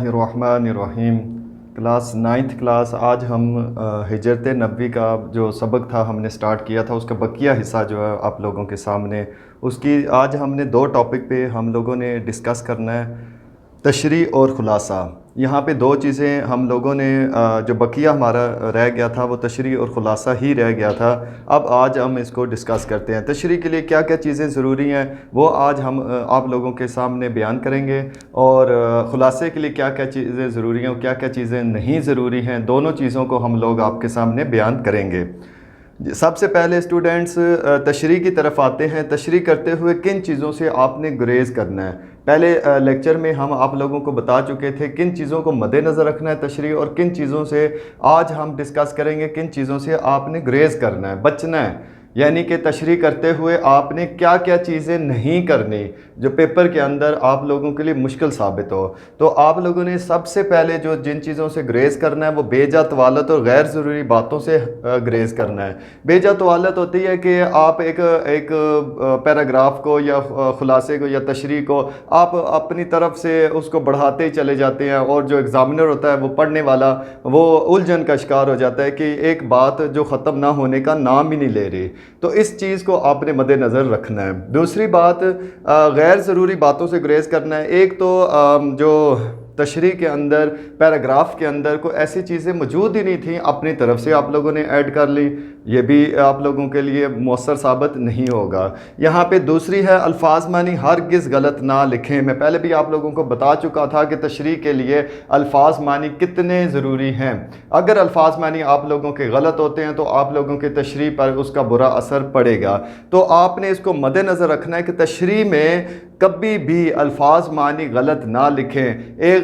الرحمن الرحیم class 9th class آج ہم ہجرت نبوی کا جو سبق تھا ہم نے سٹارٹ کیا تھا، اس کا بقیہ حصہ جو ہے آپ لوگوں کے سامنے اس کی آج ہم نے 2 ٹاپک پہ ہم لوگوں نے ڈسکس کرنا ہے، تشریح اور خلاصہ۔ یہاں پہ 2 چیزیں ہم لوگوں نے جو بقیہ ہمارا رہ گیا تھا وہ تشریح اور خلاصہ ہی رہ گیا تھا۔ اب آج ہم اس کو ڈسکس کرتے ہیں۔ تشریح کے لیے کیا کیا چیزیں ضروری ہیں وہ آج ہم آپ لوگوں کے سامنے بیان کریں گے، اور خلاصے کے لیے کیا کیا چیزیں ضروری ہیں اور کیا کیا چیزیں نہیں ضروری ہیں، دونوں چیزوں کو ہم لوگ آپ کے سامنے بیان کریں گے۔ سب سے پہلے اسٹوڈنٹس تشریح کی طرف آتے ہیں۔ تشریح کرتے ہوئے کن چیزوں سے آپ نے گریز کرنا ہے؟ پہلے لیکچر میں ہم آپ لوگوں کو بتا چکے تھے کن چیزوں کو مد نظر رکھنا ہے تشریح، اور کن چیزوں سے آج ہم ڈسکس کریں گے کن چیزوں سے آپ نے گریز کرنا ہے، بچنا ہے۔ یعنی کہ تشریح کرتے ہوئے آپ نے کیا کیا چیزیں نہیں کرنی جو پیپر کے اندر آپ لوگوں کے لیے مشکل ثابت ہو۔ تو آپ لوگوں نے سب سے پہلے جو جن چیزوں سے گریز کرنا ہے وہ بے جا طوالت اور غیر ضروری باتوں سے گریز کرنا ہے۔ بے جا طوالت ہوتی ہے کہ آپ ایک پیراگراف کو یا خلاصے کو یا تشریح کو آپ اپنی طرف سے اس کو بڑھاتے ہی چلے جاتے ہیں، اور جو ایگزامنر ہوتا ہے وہ پڑھنے والا وہ الجھن کا شکار ہو جاتا ہے کہ ایک بات جو ختم نہ ہونے کا نام ہی نہیں لے رہی۔ تو اس چیز کو آپ نے مد نظر رکھنا ہے۔ دوسری بات غیر ضروری باتوں سے گریز کرنا ہے۔ ایک تو جو تشریح کے اندر پیراگراف کے اندر کوئی ایسی چیزیں موجود ہی نہیں تھیں، اپنی طرف سے آپ لوگوں نے ایڈ کر لی، یہ بھی آپ لوگوں کے لیے مؤثر ثابت نہیں ہوگا۔ یہاں پہ دوسری ہے الفاظ معنی ہرگز غلط نہ لکھیں۔ میں پہلے بھی آپ لوگوں کو بتا چکا تھا کہ تشریح کے لیے الفاظ معنی کتنے ضروری ہیں۔ اگر الفاظ معنی آپ لوگوں کے غلط ہوتے ہیں تو آپ لوگوں کے تشریح پر اس کا برا اثر پڑے گا۔ تو آپ نے اس کو مد نظر رکھنا ہے کہ تشریح میں کبھی بھی الفاظ معنی غلط نہ لکھیں۔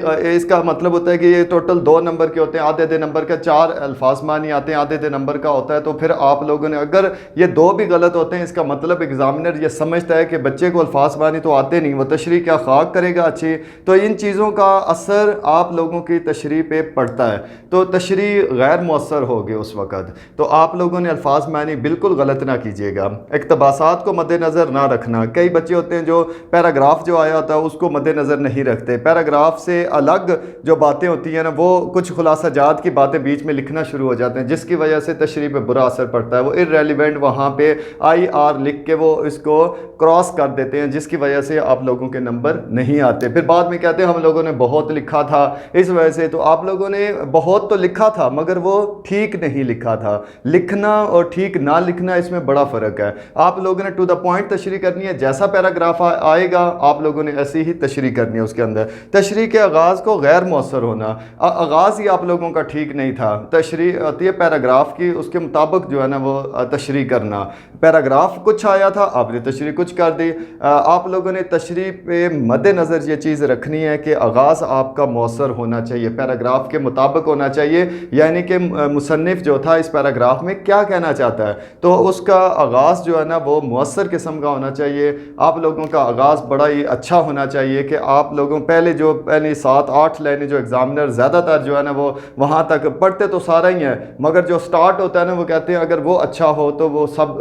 اس کا مطلب ہوتا ہے کہ یہ ٹوٹل 2 نمبر کے ہوتے ہیں، آدھے نمبر کا 4 الفاظ معنی آتے ہیں، آدھے نمبر کا ہوتا ہے، تو پھر آپ لوگوں نے اگر یہ 2 بھی غلط ہوتے ہیں، اس کا مطلب ایگزامنر یہ سمجھتا ہے کہ بچے کو الفاظ معنی تو آتے نہیں، وہ تشریح کیا خاک کرے گا اچھی۔ تو ان چیزوں کا اثر آپ لوگوں کی تشریح پہ پڑتا ہے، تو تشریح غیر مؤثر ہوگی اس وقت۔ تو آپ لوگوں نے الفاظ معنی بالکل غلط نہ کیجیے گا۔ اقتباسات کو مد نظر نہ رکھنا۔ کئی بچے ہوتے ہیں جو پیراگراف جو آیا ہوتا ہے اس کو مد نظر نہیں رکھتے، پیراگراف سے الگ جو باتیں ہوتی ہیں نا وہ کچھ خلاصہ جات کی باتیں بیچ میں لکھنا شروع ہو جاتے ہیں، جس کی وجہ سے تشریح پہ برا اثر پڑتا ہے۔ وہ irrelevant وہاں پہ IR لکھ کے وہ اس کو کراس کر دیتے ہیں، جس کی وجہ سے آپ لوگوں کے نمبر نہیں آتے۔ پھر بعد میں کہتے ہیں ہم لوگوں نے بہت لکھا تھا اس وجہ سے۔ تو آپ لوگوں نے بہت تو لکھا تھا مگر وہ ٹھیک نہیں لکھا تھا۔ لکھنا اور ٹھیک نہ لکھنا اس میں بڑا فرق ہے۔ آپ لوگوں نے ٹو دا پوائنٹ تشریح کرنی ہے، جیسا پیراگراف آئے گا آپ لوگوں نے ایسی ہی تشریح کرنی ہے۔ اس کے اندر تشریح کے آغاز کو غیر مؤثر ہونا، آغاز ہی آپ لوگوں کا ٹھیک نہیں تھا۔ تشریح ہوتی ہے پیراگراف کی، اس کے مطابق جو ہے نا وہ تشریح کرنا۔ پیراگراف کچھ آیا تھا، آپ نے تشریح کچھ کر دی۔ آپ لوگوں نے تشریح پہ مد نظر یہ چیز رکھنی ہے کہ آغاز آپ کا مؤثر ہونا چاہیے، پیراگراف کے مطابق ہونا چاہیے، یعنی کہ مصنف جو تھا اس پیراگراف میں کیا کہنا چاہتا ہے تو اس کا آغاز جو ہے نا وہ مؤثر قسم کا ہونا چاہیے۔ آپ لوگوں کا آغاز بڑا ہی اچھا ہونا چاہیے کہ آپ لوگوں پہلی 7-8 لائنیں جو ایگزامنر زیادہ تر جو ہے نا وہ وہاں تک پڑھتے تو سارا ہی ہیں، مگر جو سٹارٹ ہوتا ہے نا وہ کہتے ہیں اگر وہ اچھا ہو تو وہ سب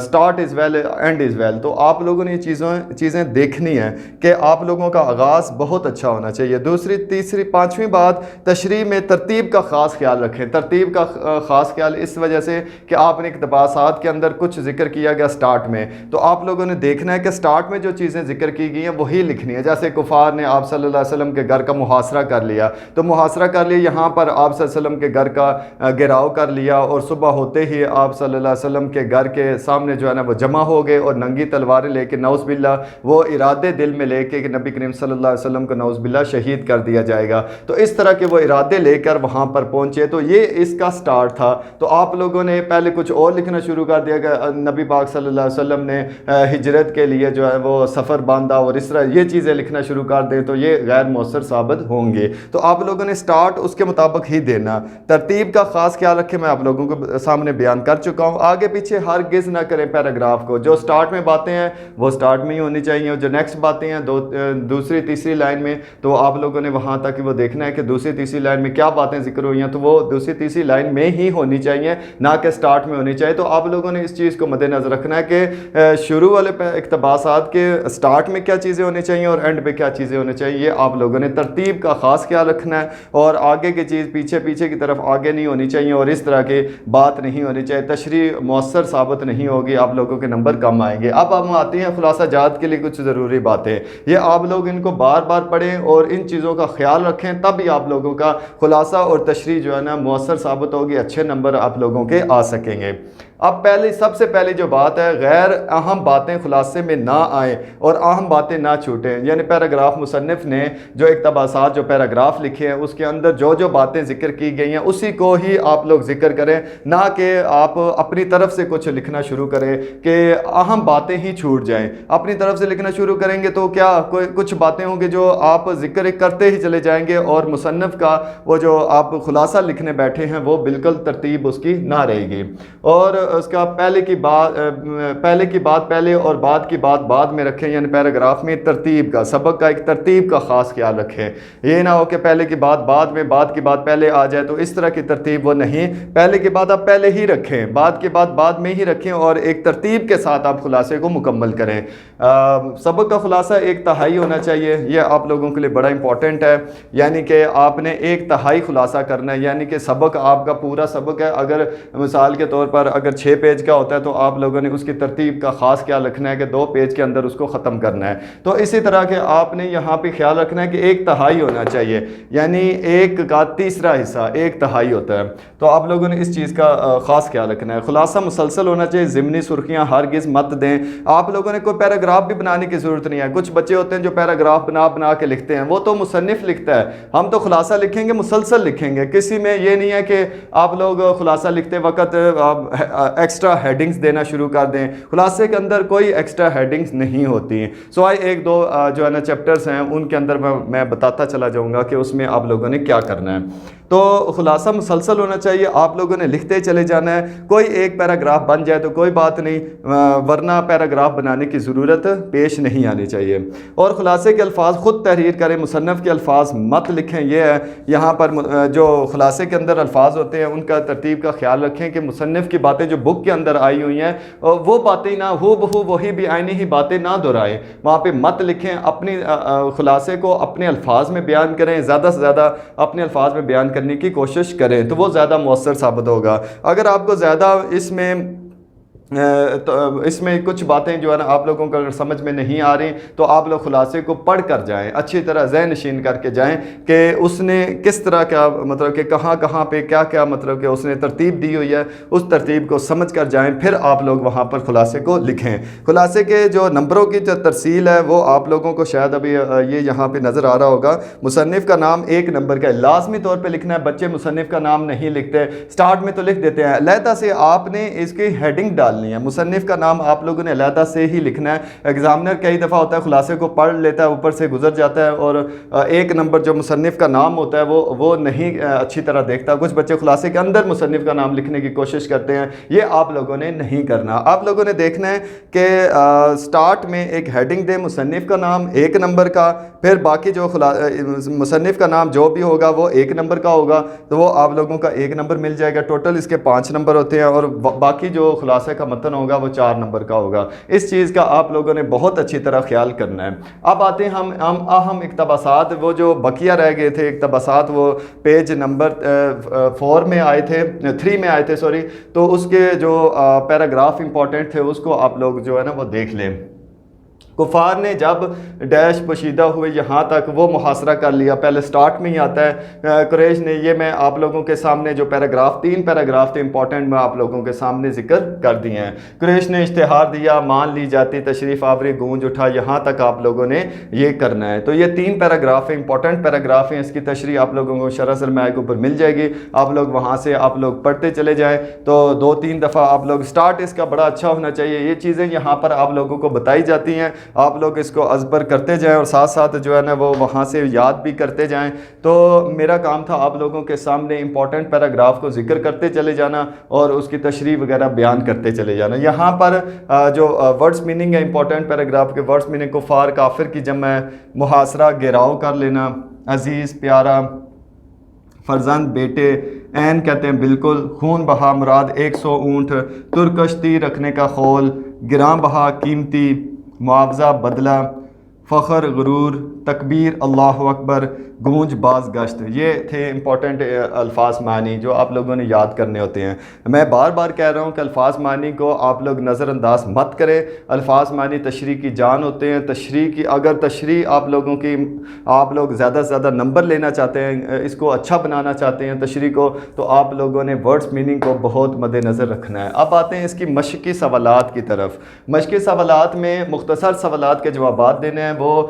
start is well and is well. تو آپ لوگوں نے یہ چیزیں دیکھنی ہیں کہ آپ لوگوں کا آغاز بہت اچھا ہونا چاہیے۔ دوسری، تیسری، 5ویں بات، تشریح میں ترتیب کا خاص خیال رکھیں۔ ترتیب کا خاص خیال اس وجہ سے کہ آپ نے اقتباسات کے اندر کچھ ذکر کیا گیا سٹارٹ میں، تو آپ لوگوں نے دیکھنا ہے کہ سٹارٹ میں جو چیزیں ذکر کی گئی ہیں وہی لکھنی ہے۔ جیسے کفار نے آپ صلی اللہ علیہ وسلم کے گھر کا محاصرہ کر لیا، تو محاصرہ کر لیا، یہاں پر آپ صلی اللہ علیہ وسلم کے گھر کا گھیراؤ کر لیا، اور صبح ہوتے ہی آپ صلی اللہ علیہ وسلم کے گھر کے سامنے جو ہے نا وہ جمع ہو گئے، اور ننگی تلواریں لے کے نعوذ باللہ وہ ارادے دل میں لے کے کہ نبی کریم صلی اللہ علیہ وسلم کو نعوذ باللہ شہید کر دیا جائے گا۔ تو اس طرح کے وہ ارادے لے کر وہاں پر پہنچے، تو یہ اس کا سٹارٹ تھا۔ تو آپ لوگوں نے پہلے کچھ اور لکھنا شروع کر دیا کہ نبی پاک صلی اللہ علیہ وسلم نے ہجرت کے لیے جو ہے وہ سفر باندھا، اور اس طرح یہ چیزیں لکھنا شروع کر دیں تو یہ غیر مؤثر ثابت ہوں گے۔ تو آپ لوگوں نے سٹارٹ اس کے مطابق ہی دینا۔ ترتیب کا خاص خیال رکھیں، میں آپ لوگوں کو سامنے بیان کر چکا ہوں۔ آگے پیچھے ہرگز نہ کریں پیراگراف کو، جو سٹارٹ میں باتیں ہیں وہ سٹارٹ میں ہی ہونی چاہیے، اور جو نیکسٹ باتیں ہیں دوسری تیسری لائن میں تو آپ لوگوں نے وہاں تک وہ دیکھنا ہے کہ دوسری تیسری لائن میں کیا باتیں ذکر ہوئی ہیں تو وہ دوسری تیسری لائن میں ہی ہونی چاہیے، نہ کہ سٹارٹ میں ہونی چاہیے۔ تو آپ لوگوں نے اس چیز کو مد نظر رکھنا ہے کہ شروع والے اقتباسات کے سٹارٹ میں کیا چیزیں ہونی چاہیے اور اینڈ پہ کیا چیزیں ہونی چاہیے، یہ آپ لوگوں نے ترتیب کا خاص خیال رکھنا ہے، اور آگے کی چیز پیچھے پیچھے کی طرف آگے نہیں ہونی چاہیے، اور اس طرح کی بات نہیں ہونی چاہیے، تشریح مؤثر ثابت نہیں ہوگی، آپ لوگوں کے نمبر کم آئیں گے۔ اب ہم آتے ہیں خلاصہ جات کے لیے کچھ ضروری باتیں، یہ آپ لوگ ان کو بار بار پڑھیں اور ان چیزوں کا خیال رکھیں، تب ہی آپ لوگوں کا خلاصہ اور تشریح جو ہے نا مؤثر ثابت ہوگی، اچھے نمبر آپ لوگوں کے آ سکیں گے۔ اب سب سے پہلی جو بات ہے، غیر اہم باتیں خلاصے میں نہ آئیں اور اہم باتیں نہ چھوٹیں، یعنی پیراگراف مصنف نے جو اقتباسات جو پیراگراف لکھے ہیں اس کے اندر جو باتیں ذکر کی گئی ہیں اسی کو ہی آپ لوگ ذکر کریں، نہ کہ آپ اپنی طرف سے کچھ لکھنا شروع کریں کہ اہم باتیں ہی چھوٹ جائیں۔ اپنی طرف سے لکھنا شروع کریں گے تو کیا کچھ باتیں ہوں گے جو آپ ذکر کرتے ہی چلے جائیں گے، اور مصنف کا وہ جو آپ خلاصہ لکھنے بیٹھے ہیں وہ بالکل ترتیب اس کی نہ رہے گی، اور اس کا پہلے کی بات پہلے اور بعد کی بات بعد میں رکھیں، یعنی پیراگراف میں ترتیب کا، سبق کا ایک ترتیب کا خاص خیال رکھیں۔ یہ نہ ہو کہ پہلے کی بات بعد میں، بعد کی بات پہلے آ جائے، تو اس طرح کی ترتیب وہ نہیں، پہلے کی بات آپ پہلے ہی رکھیں، بعد کی بات بعد میں ہی رکھیں، اور ایک ترتیب کے ساتھ آپ خلاصے کو مکمل کریں۔ سبق کا خلاصہ 1/3 ہونا چاہیے، یہ آپ لوگوں کے لیے بڑا امپورٹنٹ ہے، یعنی کہ آپ نے 1/3 خلاصہ کرنا ہے، یعنی کہ سبق آپ کا پورا سبق ہے، اگر مثال کے طور پر اگر 6 پیج کا ہوتا ہے تو آپ لوگوں نے اس کی ترتیب کا خاص خیال رکھنا ہے کہ 2 پیج کے اندر اس کو ختم کرنا ہے۔ تو اسی طرح کہ آپ نے یہاں پہ خیال رکھنا ہے کہ 1/3 ہونا چاہیے، یعنی 1 کا تیسرا حصہ 1/3 ہوتا ہے، تو آپ لوگوں نے اس چیز کا خاص خیال رکھنا ہے۔ خلاصہ مسلسل ہونا چاہیے، ضمنی سرخیاں ہرگز مت دیں۔ آپ لوگوں نے کوئی پیراگراف بھی بنانے کی ضرورت نہیں ہے، کچھ بچے ہوتے ہیں جو پیراگراف بنا کے لکھتے ہیں، وہ تو مصنف لکھتا ہے، ہم تو خلاصہ لکھیں گے، مسلسل لکھیں گے، کسی میں یہ نہیں ہے کہ آپ لوگ خلاصہ لکھتے وقت ایکسٹرا ہیڈنگز دینا شروع کر دیں۔ خلاصے کے اندر کوئی ایکسٹرا ہیڈنگز نہیں ہوتی ہیں، سوائے 1-2 جو ہے نا چیپٹرز ہیں ان کے اندر میں بتاتا چلا جاؤں گا کہ اس میں آپ لوگوں نے کیا کرنا ہے۔ تو خلاصہ مسلسل ہونا چاہیے، آپ لوگوں نے لکھتے چلے جانا ہے، کوئی ایک پیراگراف بن جائے تو کوئی بات نہیں، ورنہ پیراگراف بنانے کی ضرورت پیش نہیں آنی چاہیے۔ اور خلاصے کے الفاظ خود تحریر کریں، مصنف کے الفاظ مت لکھیں، یہ ہے یہاں پر جو خلاصے کے اندر الفاظ ہوتے ہیں ان کا ترتیب کا خیال رکھیں کہ مصنف کی باتیں جو بک کے اندر آئی ہوئی ہیں وہ باتیں نہ ہو بہو وہی بھی آئینی ہی باتیں نہ دہرائیں، وہاں پہ مت لکھیں، اپنی خلاصے کو اپنے الفاظ میں بیان کریں، زیادہ سے زیادہ اپنے الفاظ میں بیان کرنے کی کوشش کریں تو وہ زیادہ مؤثر ثابت ہوگا۔ اگر آپ کو زیادہ اس میں کچھ باتیں جو ہے نا آپ لوگوں کو اگر سمجھ میں نہیں آ رہی تو آپ لوگ خلاصے کو پڑھ کر جائیں، اچھی طرح ذہن نشین کر کے جائیں کہ اس نے کس طرح کیا مطلب کہ کہاں پہ کیا مطلب کہ اس نے ترتیب دی ہوئی ہے، اس ترتیب کو سمجھ کر جائیں، پھر آپ لوگ وہاں پر خلاصے کو لکھیں۔ خلاصے کے جو نمبروں کی جو ترسیل ہے وہ آپ لوگوں کو شاید ابھی یہ یہاں پہ نظر آ رہا ہوگا، مصنف کا نام 1 نمبر کا ہے، لازمی طور پہ لکھنا ہے، بچے مصنف کا نام نہیں لکھتے، سٹارٹ میں تو لکھ دیتے ہیں، علیحدہ سے آپ نے اس کی ہیڈنگ ڈالنی ہے، مصنف کا نام آپ لوگوں نے علیحدہ سے ہی لکھنا ہے۔ ایگزامنر کئی دفعہ ہوتا ہے خلاصے کو پڑھ لیتا ہے، اوپر سے گزر جاتا ہے، اور 1 نمبر جو مصنف کا نام ہوتا ہے وہ نہیں اچھی طرح دیکھتا، کچھ بچے خلاصے کے اندر مصنف کا نام لکھنے کی کوشش کرتے ہیں، یہ آپ لوگوں نے نہیں کرنا۔ آپ لوگوں نے دیکھنا ہے کہ سٹارٹ میں ایک ہیڈنگ دیں، مصنف کا نام 1 نمبر کا، پھر باقی جو مصنف کا نام جو بھی ہوگا وہ 1 نمبر کا ہوگا، تو وہ آپ لوگوں کا 1 نمبر مل جائے گا، ٹوٹل اس کے 5 نمبر ہوتے ہیں، اور باقی جو خلاصے کا متن ہوگا وہ 4 نمبر کا ہوگا۔ اس چیز کا آپ لوگوں نے بہت اچھی طرح خیال کرنا ہے۔ اب آتے ہیں ہم اہم اقتباسات، وہ جو بقیہ رہ گئے تھے اقتباسات، وہ پیج نمبر 3 میں آئے تھے سوری، تو اس کے جو پیراگراف امپورٹنٹ تھے اس کو آپ لوگ جو ہے نا وہ دیکھ لیں۔ کفار نے جب ڈیش پوشیدہ ہوئے یہاں تک وہ محاصرہ کر لیا، پہلے سٹارٹ میں ہی آتا ہے قریش نے، یہ میں آپ لوگوں کے سامنے جو 3 پیراگراف تھے امپورٹنٹ میں آپ لوگوں کے سامنے ذکر کر دیے ہیں۔ قریش نے اشتہار دیا، مان لی جاتی تشریف آوری گونج اٹھا، یہاں تک آپ لوگوں نے یہ کرنا ہے۔ تو یہ 3 پیراگراف ہیں، امپورٹنٹ پیراگراف ہیں، اس کی تشریح آپ لوگوں کو شرح سرمایہ کے اوپر مل جائے گی، آپ لوگ وہاں سے آپ لوگ پڑھتے چلے جائیں، تو 2-3 دفعہ آپ لوگ سٹارٹ اس کا بڑا اچھا ہونا چاہیے، یہ چیزیں یہاں پر آپ لوگوں کو بتائی جاتی ہیں، آپ لوگ اس کو ازبر کرتے جائیں اور ساتھ ساتھ جو ہے نا وہ وہاں سے یاد بھی کرتے جائیں۔ تو میرا کام تھا آپ لوگوں کے سامنے امپورٹنٹ پیراگراف کو ذکر کرتے چلے جانا اور اس کی تشریح وغیرہ بیان کرتے چلے جانا۔ یہاں پر جو ورڈز میننگ ہے امپورٹنٹ پیراگراف کے، ورڈز میننگ کفار کافر کی جمع ہے، محاصرہ گھیراؤ کر لینا، عزیز پیارا، فرزند بیٹے، عین کہتے ہیں بالکل، خون بہا مراد 100 اونٹ، ترکشتی رکھنے کا خول، گراں بہا قیمتی، معاوضہ بدلہ، فخر، غرور، تکبیر، اللہ اکبر، گونج، باز گشت، یہ تھے امپورٹنٹ الفاظ معنی جو آپ لوگوں نے یاد کرنے ہوتے ہیں۔ میں بار بار کہہ رہا ہوں کہ الفاظ معنی کو آپ لوگ نظر انداز مت کریں۔ الفاظ معنی تشریح کی جان ہوتے ہیں۔ تشریح کی اگر تشریح آپ لوگ زیادہ سے زیادہ نمبر لینا چاہتے ہیں، اس کو اچھا بنانا چاہتے ہیں تشریح کو، تو آپ لوگوں نے ورڈز میننگ کو بہت مد نظر رکھنا ہے۔ اب آتے ہیں اس کی مشقی سوالات کی طرف۔ مشقی سوالات میں مختصر سوالات کے جوابات دینے ہیں۔ وہ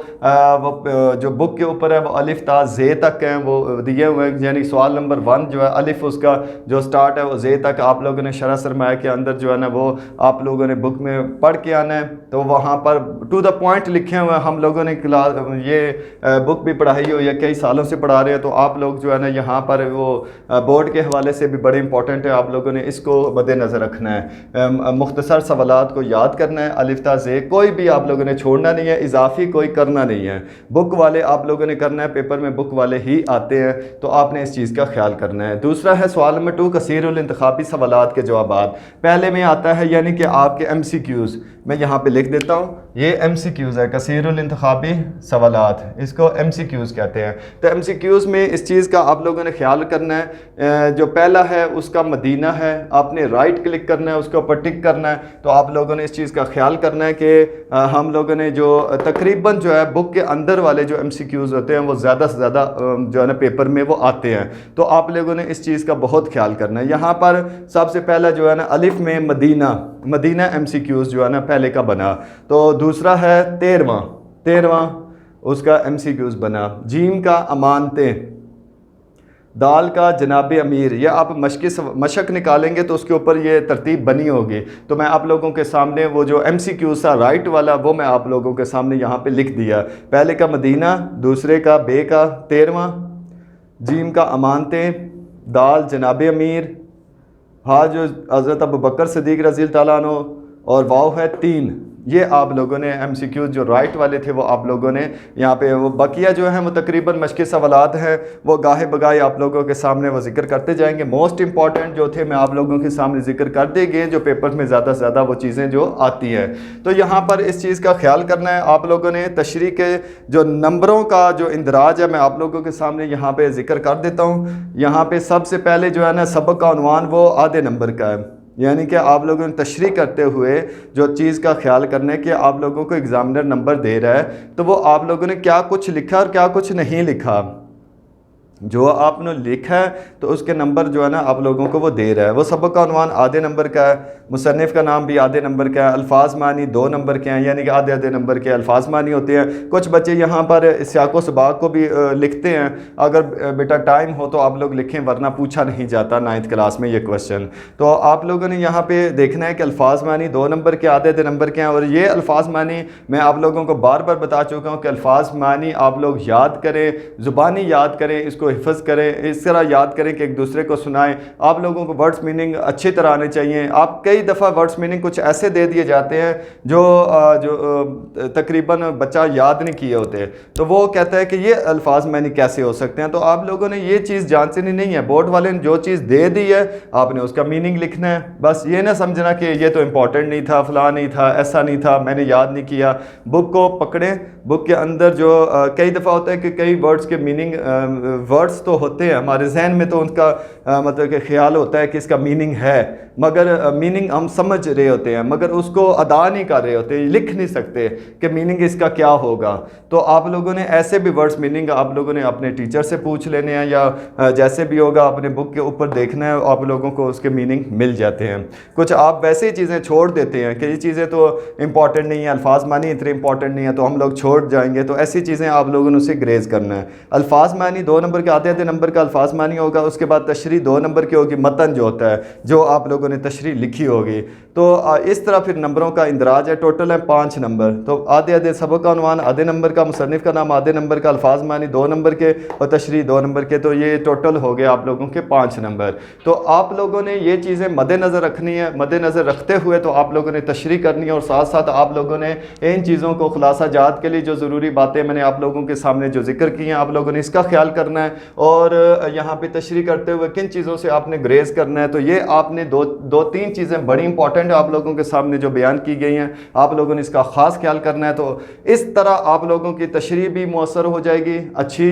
جو بک کے اوپر ہے وہ الف تا زے تک ہیں، وہ دیے ہوئے ہیں، یعنی سوال نمبر 1 جو ہے الف اس کا جو سٹارٹ ہے وہ زے تک آپ لوگوں نے شرح سرمایہ کے اندر جو ہے نا وہ آپ لوگوں نے بک میں پڑھ کے آنا ہے۔ تو وہاں پر ٹو دا پوائنٹ لکھے ہوئے ہیں۔ ہم لوگوں نے یہ بک بھی پڑھائی ہوئی ہے، کئی سالوں سے پڑھا رہے ہیں، تو آپ لوگ جو ہے نا یہاں پر وہ بورڈ کے حوالے سے بھی بڑے امپورٹنٹ ہے، آپ لوگوں نے اس کو مد نظر رکھنا ہے۔ مختصر سوالات کو یاد کرنا ہے، الف تا زے کوئی بھی آپ لوگوں نے چھوڑنا نہیں ہے، اضافی کوئی کرنا نہیں ہے۔ بک والے آپ لوگوں نے کرنا ہے، پیپر میں بک والے ہی آتے ہیں، تو آپ نے اس چیز کا خیال کرنا ہے۔ دوسرا ہے سوال نمبر 2 کثیر الانتخابی سوالات کے جوابات۔ پہلے میں آتا ہے یعنی کہ آپ کے ایم سی کیوز، میں یہاں پہ لکھ دیتا ہوں، یہ ایم سی کیوز ہے، کثیر الانتخابی سوالات، اس کو ایم سی کیوز کہتے ہیں۔ تو ایم سی کیوز میں اس چیز کا آپ لوگوں نے خیال کرنا ہے، جو پہلا ہے اس کا مدینہ ہے، آپ نے رائٹ کلک کرنا ہے، اس کے اوپر ٹک کرنا ہے۔ تو آپ لوگوں نے اس چیز کا خیال کرنا ہے کہ ہم لوگوں نے جو تقریباً جو ہے بک کے اندر والے جو ایم سی کیوز ہوتے ہیں وہ زیادہ سے زیادہ جو ہے نا پیپر میں وہ آتے ہیں، تو آپ لوگوں نے اس چیز کا بہت خیال کرنا ہے۔ یہاں پر سب سے پہلا جو ہے نا الف میں مدینہ ایم سی کیوز جو ہے نا پہلے کا بنا، تو دوسرا ہے 13واں اس کا ایم سی کیوز بنا، جیم کا امانتیں، دال کا جناب امیر۔ یہ آپ مشق نکالیں گے تو اس کے اوپر یہ ترتیب بنی ہوگی، تو میں آپ لوگوں کے سامنے وہ جو ایم سی کیوز تھا رائٹ والا وہ میں آپ لوگوں کے سامنے یہاں پہ لکھ دیا۔ پہلے کا مدینہ، دوسرے کا بے کا 13واں، جیم کا امانتیں، دال جناب امیر، ہاں جو حضرت ابوبکر صدیق رضی اللہ تعالیٰ عنہ، اور واو ہے 3۔ یہ آپ لوگوں نے ایم سی کیوز جو رائٹ والے تھے وہ آپ لوگوں نے یہاں پہ وہ بقیہ جو ہیں وہ تقریباً مشقی سوالات ہیں، وہ گاہے بگاہے آپ لوگوں کے سامنے وہ ذکر کرتے جائیں گے۔ موسٹ امپورٹنٹ جو تھے میں آپ لوگوں کے سامنے ذکر کر دے گئے، جو پیپر میں زیادہ سے زیادہ وہ چیزیں جو آتی ہیں۔ تو یہاں پر اس چیز کا خیال کرنا ہے آپ لوگوں نے۔ تشریح کے جو نمبروں کا جو اندراج ہے میں آپ لوگوں کے سامنے یہاں پہ ذکر کر دیتا ہوں۔ یہاں پہ سب سے پہلے جو ہے نا سبق کا عنوان وہ آدھے نمبر کا ہے، یعنی کہ آپ لوگوں نے تشریح کرتے ہوئے جو چیز کا خیال کرنا ہے کہ آپ لوگوں کو ایگزامنر نمبر دے رہا ہے تو وہ آپ لوگوں نے کیا کچھ لکھا اور کیا کچھ نہیں لکھا۔ جو آپ نے لکھا ہے تو اس کے نمبر جو ہے نا آپ لوگوں کو وہ دے رہا ہے۔ وہ سبق کا عنوان آدھے نمبر کا ہے، مصنف کا نام بھی آدھے نمبر کا ہے، الفاظ معنی 2 نمبر کے ہیں، یعنی کہ آدھے نمبر کے الفاظ معنی ہوتے ہیں۔ کچھ بچے یہاں پر سیاق و سباق کو بھی لکھتے ہیں، اگر بیٹا ٹائم ہو تو آپ لوگ لکھیں، ورنہ پوچھا نہیں جاتا 9th کلاس میں یہ کوشچن۔ تو آپ لوگوں نے یہاں پہ دیکھنا ہے کہ الفاظ معنی 2 نمبر کے آدھے نمبر کے ہیں، اور یہ الفاظ معنی میں آپ لوگوں کو بار بار بتا چکا ہوں کہ الفاظ معنی آپ لوگ یاد کریں، زبانی یاد کریں، اس کو حفظ کریں، اس طرح یاد کریں کہ ایک دوسرے کو سنائیں۔ آپ لوگوں کو ورڈز میننگ اچھی طرح آنے چاہیے۔ آپ کئی دفعہ ورڈز میننگ کچھ ایسے دے دیے جاتے ہیں جو تقریباً بچہ یاد نہیں کیے ہوتے، تو وہ کہتا ہے کہ یہ الفاظ معنی کیسے ہو سکتے ہیں۔ تو آپ لوگوں نے یہ چیز جانچنی نہیں ہے، بورڈ والے نے جو چیز دے دی ہے آپ نے اس کا میننگ لکھنا ہے، بس یہ نہ سمجھنا کہ یہ تو امپورٹنٹ نہیں تھا، فلاں نہیں تھا، ایسا نہیں تھا، میں نے یاد نہیں کیا۔ بک کو پکڑیں، بک کے اندر جو کئی دفعہ ہوتا ہے کہ کئی ورڈز کے میننگ ورڈز تو ہوتے ہیں ہمارے ذہن میں، تو ان کا مطلب کہ خیال ہوتا ہے کہ اس کا میننگ ہے، مگر میننگ ہم سمجھ رہے ہوتے ہیں مگر اس کو ادا نہیں کر رہے ہوتے، لکھ نہیں سکتے کہ میننگ اس کا کیا ہوگا۔ تو آپ لوگوں نے ایسے بھی ورڈز میننگ آپ لوگوں نے اپنے ٹیچر سے پوچھ لینے ہیں، یا جیسے بھی ہوگا اپنے بک کے اوپر دیکھنا ہے، آپ لوگوں کو اس کے میننگ مل جاتے ہیں۔ کچھ آپ ویسے ہی چیزیں چھوڑ دیتے ہیں کہ یہ چیزیں تو امپورٹنٹ نہیں ہیں، الفاظ معنی اتنے امپورٹنٹ نہیں ہیں تو ہم لوگ چھوڑ جائیں گے، تو ایسی چیزیں آپ لوگوں نے اسے گریز کرنا ہے۔ الفاظ معنی 2 نمبر کے آدھے نمبر کا الفاظ معنی ہوگا، اس کے بعد تشریح 2 نمبر کی ہوگی، متن جو ہوتا ہے جو آپ لوگوں نے تشریح لکھی ہوگی۔ تو اس طرح پھر نمبروں کا اندراج ہے، ٹوٹل ہے 5 نمبر۔ تو آدھے سبق کا عنوان آدھے نمبر کا، مصنف کا نام آدھے نمبر کا، الفاظ معنی 2 نمبر کے اور تشریح 2 نمبر کے، تو یہ ٹوٹل ہو گئے آپ لوگوں کے 5 نمبر۔ تو آپ لوگوں نے یہ چیزیں مد نظر رکھنی ہے، مد نظر رکھتے ہوئے تو آپ لوگوں نے تشریح کرنی ہے، اور ساتھ ساتھ آپ لوگوں نے ان چیزوں کو خلاصہ جات کے لیے جو ضروری باتیں میں نے آپ لوگوں کے سامنے جو ذکر کی ہیں آپ لوگوں نے اس کا خیال کرنا ہے۔ اور یہاں پہ تشریح کرتے ہوئے کن چیزوں سے آپ نے گریز کرنا ہے، تو یہ آپ نے دو تین چیزیں بڑی امپورٹنٹ آپ لوگوں کے سامنے جو بیان کی گئی ہیں، آپ لوگوں نے اس کا خاص خیال کرنا ہے. تو اس طرح آپ لوگوں کی تشریح بھی مؤثر ہو جائے گی، اچھی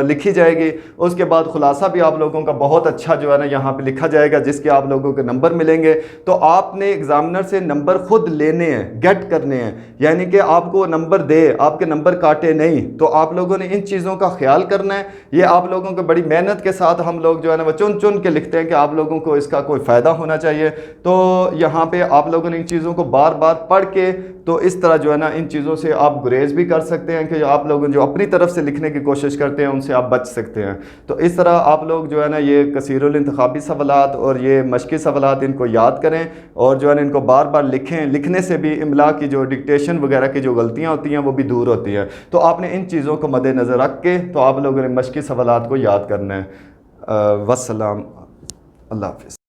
لکھی جائے گی. اس کے بعد خلاصہ بھی آپ لوگوں کا بہت اچھا جو ہے نا یہاں پہ لکھا جائے گا، جس کے آپ لوگوں کے نمبر ملیں گے. تو آپ نے ایگزامنر سے نمبر خود لینے ہیں، گیٹ کرنے ہیں، یعنی کہ آپ کو نمبر دے، آپ کے نمبر کاٹے نہیں. تو آپ لوگوں نے ان چیزوں کا خیال کرنا ہے. یہ آپ لوگوں کو بڑی محنت کے ساتھ ہم لوگ جو ہے نا وہ چن چن کے لکھتے ہیں کہ آپ لوگوں کو اس کا کوئی فائدہ ہونا چاہیے. تو یہاں پہ آپ لوگوں نے ان چیزوں کو بار بار پڑھ کے تو اس طرح جو ہے نا ان چیزوں سے آپ گریز بھی کر سکتے ہیں کہ آپ لوگ جو اپنی طرف سے لکھنے کی کوشش کرتے ہیں ان سے آپ بچ سکتے ہیں. تو اس طرح آپ لوگ جو ہے نا یہ کثیر الانتخابی سوالات اور یہ مشقی سوالات ان کو یاد کریں اور جو ہے نا ان کو بار بار لکھیں. لکھنے سے بھی املا کی جو ڈکٹیشن وغیرہ کی جو غلطیاں ہوتی ہیں وہ بھی دور ہوتی ہیں. تو آپ نے ان چیزوں کو مد نظر رکھ کے تو آپ لوگوں نے مشقی سوالات کو یاد کرنا ہے. والسلام. اللہ حافظ.